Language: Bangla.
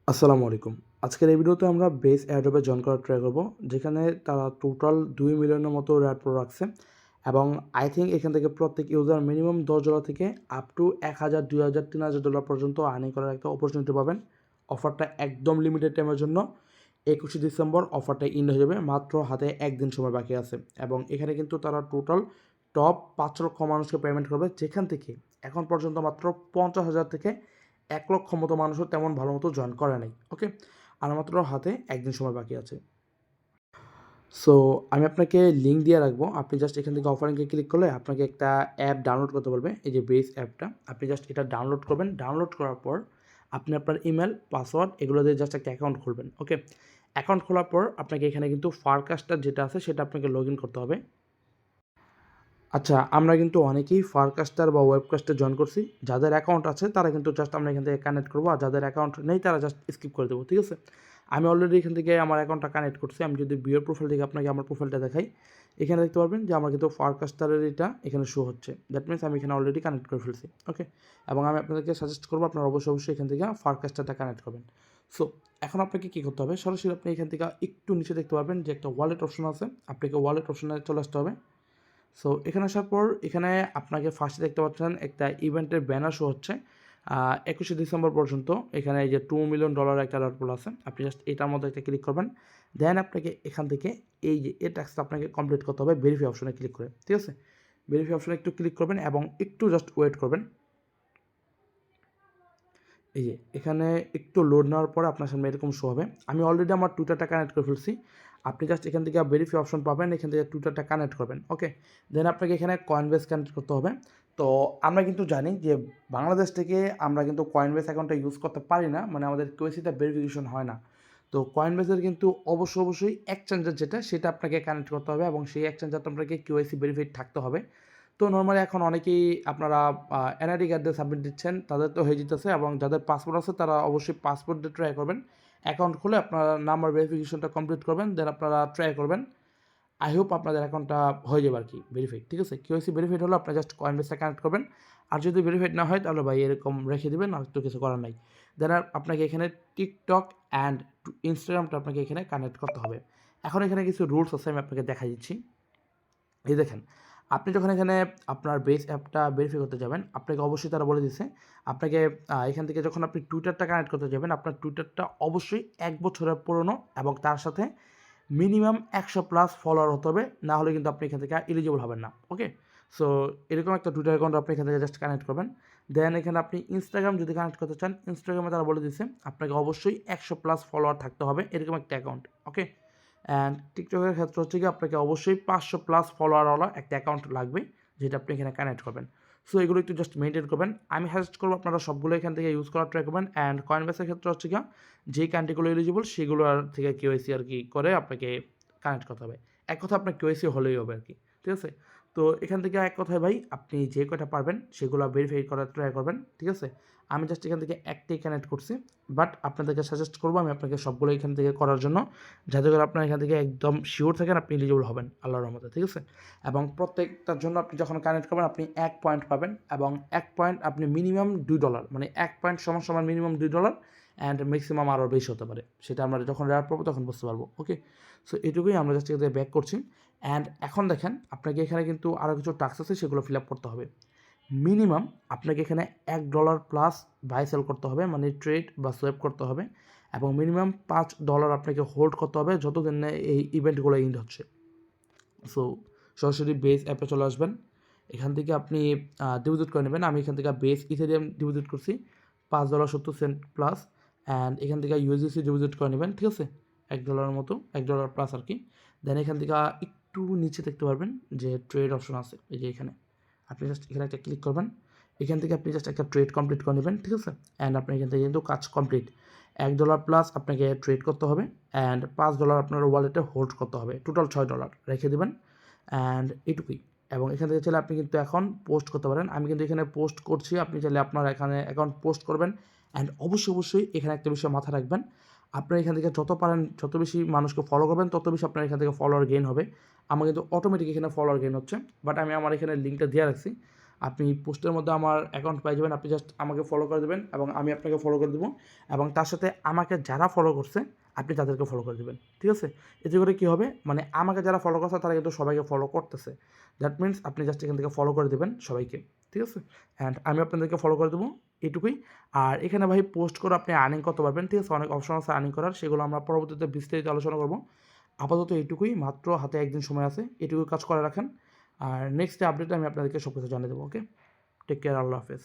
আসসালামু আলাইকুম। আজকের এই ভিডিওতে আমরা বেস এয়ারড্রপে জয়েন করার ট্রাই করব। যেখানে তারা টোটাল ২ মিলিয়নের মতো রেয়ার প্রো রাখছে এবং আই থিংক এখান থেকে প্রত্যেক ইউজার মিনিমাম $১০ থেকে আপ টু $১,০০০, $২,০০০, $৩,০০০ পর্যন্ত আর্নিং করার একটা অপরচুনিটি পাবেন। অফারটা একদম লিমিটেড টাইমের জন্য। ২১শে ডিসেম্বর অফারটা এন্ড হয়ে যাবে। মাত্র হাতে ১ দিন সময় বাকি আছে এবং এখানে কিন্তু তারা টোটাল টপ ৫ লক্ষ মানুষকে পেমেন্ট করবে। যেখান থেকে এখন পর্যন্ত মাত্র ৫০,০০০ থেকে ১,০০,০০০ মতো মানুষও তেমন ভালো মতো জয়েন করে নাই। ওকে? আর মাত্র হাতে ১ দিন সময় বাকি আছে। সো আমি আপনাকে লিঙ্ক দিয়ে রাখবো। আপনি জাস্ট এখান থেকে অফার লিংকে ক্লিক করলে আপনাকে একটা অ্যাপ ডাউনলোড করতে বলবে। এই যে বেস অ্যাপটা। আপনি জাস্ট এটা ডাউনলোড করবেন। ডাউনলোড করার পর আপনি আপনার ইমেল, পাসওয়ার্ড এগুলো দিয়ে জাস্ট একটা অ্যাকাউন্ট খুলবেন। ওকে? অ্যাকাউন্ট খোলার পর আপনাকে এখানে কিন্তু ফারকাস্টার যেটা আছে সেটা আপনাকে লগইন করতে হবে। আচ্ছা, আমরা কিন্তু অনেকেই ফারকাস্টার বা ওয়েবকাস্টে জয়েন করছি। যাদের অ্যাকাউন্ট আছে তারা কিন্তু জাস্ট আমরা এখান থেকে কানেক্ট করবো। আর যাদের অ্যাকাউন্ট নেই তারা জাস্ট স্কিপ করে দেবো। ঠিক আছে? আমি অলরেডি এখান থেকে আমার অ্যাকাউন্টটা কানেক্ট করছি। আমি যদি ভিউয়ার প্রোফাইল থেকে আপনাকে আমার প্রোফাইলটা দেখাই, এখানে দেখতে পারবেন যে আমার কিন্তু ফারকাস্টারের এটা এখানে শো হচ্ছে। দ্যাট মিনস আমি এখানে অলরেডি কানেক্ট করে ফেলছি। ওকে? এবং আমি আপনাদেরকে সাজেস্ট করবো আপনারা অবশ্যই এখান থেকে ফারকাস্টারটা কানেক্ট করবেন। সো এখন আপনাকে কী করতে হবে? সরাসরি আপনি এখান থেকে একটু নিচে দেখতে পারবেন যে একটা ওয়ালেট অপশন আছে। আপনাকে ওয়ালেট অপশনে চলে আসতে হবে। সো এখানে আসার পর এখানে আপনাকে ফার্স্টে দেখতে পাচ্ছেন একটা ইভেন্টের ব্যানার শো হচ্ছে ২১শে ডিসেম্বর পর্যন্ত। এখানে এই যে $2 মিলিয়ন একটা ডট পোল আছে। আপনি জাস্ট এটার মধ্যে একটা ক্লিক করবেন। দেন আপনাকে এখান থেকে এই যে এই টাস্কটা আপনাকে কমপ্লিট করতে হবে ভেরিফাই অপশনে ক্লিক করে। ঠিক আছে? ভেরিফাই অপশনে একটু ক্লিক করবেন এবং একটু জাস্ট ওয়েট করবেন। এই যে এখানে একটু লোড নেওয়ার পরে আপনার সামনে এরকম শো হবে। আমি অলরেডি আমার টুইটারটা কানেক্ট করে ফেলছি। আপনি জাস্ট এখান থেকে ভেরিফাই অপশন পাবেন, এখান থেকে টুইটারটা কানেক্ট করবেন। ওকে? দেন আপনাকে এখানে কয়েনবেস কানেক্ট করতে হবে। তো আমরা কিন্তু জানি যে বাংলাদেশ থেকে আমরা কিন্তু কয়েনবেস অ্যাকাউন্টটা ইউজ করতে পারি না। মানে আমাদের কেওয়াইসিটা ভেরিফিকেশন হয় না। তো কয়েনবেসের কিন্তু অবশ্যই এক্সচেঞ্জার যেটা সেটা আপনাকে কানেক্ট করতে হবে এবং সেই এক্সচেঞ্জারটা আপনাকে কেওয়াইসি ভেরিফাইড থাকতে হবে। তো নরমালি এখন অনেকেই আপনারা এনআইডি কার্ড দিয়ে সাবমিট দিচ্ছেন, তাদের তো হয়ে যেতেছে এবং যাদের পাসপোর্ট আছে তারা অবশ্যই পাসপোর্ট দিয়ে ট্রাই করবেন। অ্যাকাউন্ট খুলে আপনারা নাম্বার ভেরিফিকেশনটা কমপ্লিট করবেন, দেন আপনারা ট্রাই করবেন। আই হোপ আপনাদের অ্যাকাউন্টটা হয়ে যাবে আর কি ভেরিফাইড। ঠিক আছে? কেওয়াইসি ভেরিফাইড হলে আপনারা জাস্ট কয়েনবেসটা কানেক্ট করবেন। আর যদি ভেরিফাইড না হয় তাহলে ভাই এরকম রেখে দিবেন, আর তো কিছু করার নাই। দেন আর আপনাকে এখানে টিকটক অ্যান্ড ইনস্টাগ্রামটা আপনাকে এখানে কানেক্ট করতে হবে। এখন এখানে কিছু রুলস আছে আমি আপনাকে দেখাই দিচ্ছি। এই দেখেন, আপনি যখন এখানে আপনার বেস অ্যাপটা ভেরিফাই করতে যাবেন, আপনাকে অবশ্যই তারা বলে দিছে, আপনাকে এখান থেকে যখন আপনি টুইটারটা কানেক্ট করতে যাবেন, আপনার টুইটারটা অবশ্যই ১ বছরের পুরনো এবং তার সাথে মিনিমাম ১০০+ ফলোয়ার হতে হবে। না হলে কিন্তু আপনি এখান থেকে এলিজিবল হবেন না। ওকে? সো এরকম একটা টুইটার অ্যাকাউন্ট আপনি এখান থেকে জাস্ট কানেক্ট করবেন। দেন এখানে আপনি ইনস্টাগ্রাম যদি কানেক্ট করতে চান, ইনস্টাগ্রামে তারা বলে দিছে, আপনাকে অবশ্যই ১০০+ ফলোয়ার থাকতে হবে এরকম একটা অ্যাকাউন্ট। ওকে? অ্যান্ড টিকটকের ক্ষেত্রে হচ্ছে গিয়ে আপনাকে অবশ্যই ৫০০+ ফলোয়ারওয়ালা একটা অ্যাকাউন্ট লাগবে, যেটা আপনি এখানে কানেক্ট করবেন। সো এগুলো একটু জাস্ট মেইনটেইন করবেন। আমি সাজেস্ট করব আপনারা সবগুলো এখান থেকে ইউজ করার ট্রাই করবেন। অ্যান্ড কয়েনবেসের ক্ষেত্রে হচ্ছে গিয়ে যেই কান্ট্রিগুলো এলিজিবল সেগুলোর থেকে কেওয়াইসি আর কি করে আপনাকে কানেক্ট করতে হবে। এক কথায় আপনার কেওয়াইসি হলেই হবে আর কি। ঠিক আছে? তো এখান থেকে এক কথায় ভাই আপনি যে কয়টা পারবেন সেগুলো ভেরিফাই করার ট্রাই করবেন। ঠিক আছে? আমি জাস্ট এখান থেকে একটাই কানেক্ট করছি। বাট আপনাদেরকে সাজেস্ট করব আমি আপনাকে সবগুলো এখান থেকে করার জন্য। যাতে করে আপনার এখান থেকে একদম সিওর থাকেন আপনি এলিজিবল হবেন আল্লাহর রহমতে। ঠিক আছে? এবং প্রত্যেকটার জন্য আপনি যখন কানেক্ট করবেন আপনি ১ পয়েন্ট পাবেন এবং ১ পয়েন্ট আপনি মিনিমাম $২ মানে ১ পয়েন্ট সমান মিনিমাম $২ অ্যান্ড ম্যাক্সিমাম আরও বেশি হতে পারে। সেটা আমরা যখন রেয়ার পাবো তখন বুঝতে পারবো। ওকে? সো এটুকুই আমরা জাস্ট এখান থেকে ব্যাক করছি। অ্যান্ড এখন দেখেন আপনাকে এখানে কিন্তু আরও কিছু টাস্ক আছে সেগুলো ফিল আপ করতে হবে। মিনিমাম আপনাকে এখানে $১ প্লাস বাই সেল করতে হবে, মানে ট্রেড বা সোয়াপ করতে হবে এবং মিনিমাম $৫ আপনাকে হোল্ড করতে হবে যতদিন না এই ইভেন্টগুলো এন্ড হচ্ছে। সো সরাসরি বেস অ্যাপে চলে আসবেন। এখান থেকে আপনি ডিপোজিট করে নেবেন। আমি এখান থেকে বেস ইথেরিয়াম ডিপোজিট করছি $৫.৭০ প্লাস অ্যান্ড এখান থেকে ইউএসডিসি ডিপোজিট করে নেবেন। ঠিক আছে? $১ মতো, $১ প্লাস আর কি। দেন এখান থেকে একটু নিচে দেখতে পারবেন যে ট্রেড অপশন আছে এই যে এখানে। আপনি জাস্ট এখানে একটা ক্লিক করবেন। এখান থেকে আপনি জাস্ট একটা ট্রেড কমপ্লিট করে নেবেন। ঠিক আছে? অ্যান্ড আপনার এখান থেকে কিন্তু কাজ কমপ্লিট। $১ প্লাস আপনাকে ট্রেড করতে হবে অ্যান্ড $৫ আপনার ওয়ালেটে হোল্ড করতে হবে। টোটাল $৬ রেখে দিবেন অ্যান্ড এটুকুই। এবং এখান থেকে চাইলে আপনি কিন্তু এখন পোস্ট করতে পারেন। আমি কিন্তু এখানে পোস্ট করছি। আপনি চাইলে আপনার এখানে অ্যাকাউন্ট পোস্ট করবেন অ্যান্ড অবশ্যই এখানে একটা বিষয় মাথায় রাখবেন। আপনার এখান থেকে যত পারেন যত বেশি মানুষকে ফলো করবেন তত বেশি আপনার এখান থেকে ফলোয়ার গেইন হবে। আমার কিন্তু অটোমেটিক এখানে ফলোয়ার গেইন হচ্ছে। বাট আমি আমার এখানে লিঙ্কটা দিয়ে রাখছি। আপনি পোস্টের মধ্যে আমার অ্যাকাউন্ট পেয়ে যাবেন, আপনি জাস্ট আমাকে ফলো করে দেবেন এবং আমি আপনাকে ফলো করে দেবো এবং তার সাথে আমাকে যারা ফলো করছে আপনি তাদেরকে ফলো করে দেবেন, ঠিক আছে? এতে করে কী হবে, মানে আমাকে যারা ফলো করছে তারা কিন্তু সবাইকে ফলো করতেছে। দ্যাট মিনস আপনি জাস্ট এখান থেকে ফলো করে দেবেন সবাইকে, ঠিক আছে? অ্যান্ড আমি আপনাদেরকে ফলো করে দেবো, এইটুকুই। আর এখানে ভাই পোস্ট করে আপনি আর্নিং করতে পারবেন, ঠিক আছে? অনেক অপশন আছে আর্নিং করার, সেগুলো আমরা পরবর্তীতে বিস্তারিত আলোচনা করবো। আপাতত এইটুকুই, মাত্র হাতে একদিন সময় আছে, এটুকু কাজ করে রাখেন। আর নেক্সট আপডেটে আমি আপনাদেরকে সব কিছু জানিয়ে দেবো। ওকে, টেক কেয়ার, আল্লাহ হাফেজ।